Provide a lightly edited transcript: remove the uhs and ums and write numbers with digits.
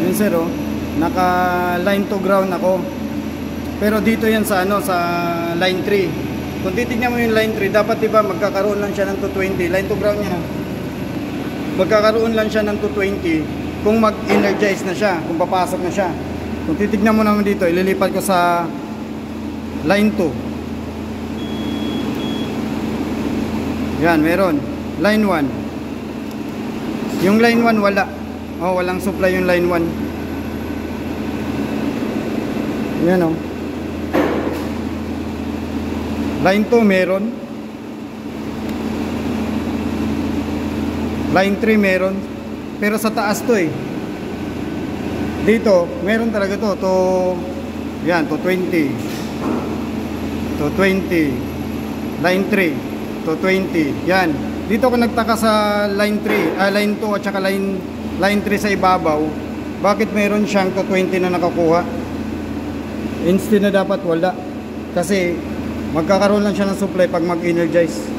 Yun sir, oh. Naka line to ground ako. Pero dito yan sa ano, sa line 3. Kung titignan mo yung line 3, dapat diba magkakaroon lang siya ng 220. Line to ground niya. Magkakaroon lang siya ng 220 kung mag-energize na siya, kung papasok na siya. Kung titignan mo naman dito, ililipat ko sa line 2. Yan, meron. Line 1. Yung line 1 wala. Oh, walang supply yung line 1. Yan, oh. Line 2 meron. Line 3 meron. Pero sa taas to eh. Dito, meron talaga to. Yan, to 20. To 20. Line 3. To 20. Yan. Dito ko nagtaka sa line 3, line 2 at saka line 3 sa ibabaw. Bakit meron siyang to 20 na nakakuha? Instead na dapat wala. Kasi magkakaroon lang siya ng supply pag mag-energize.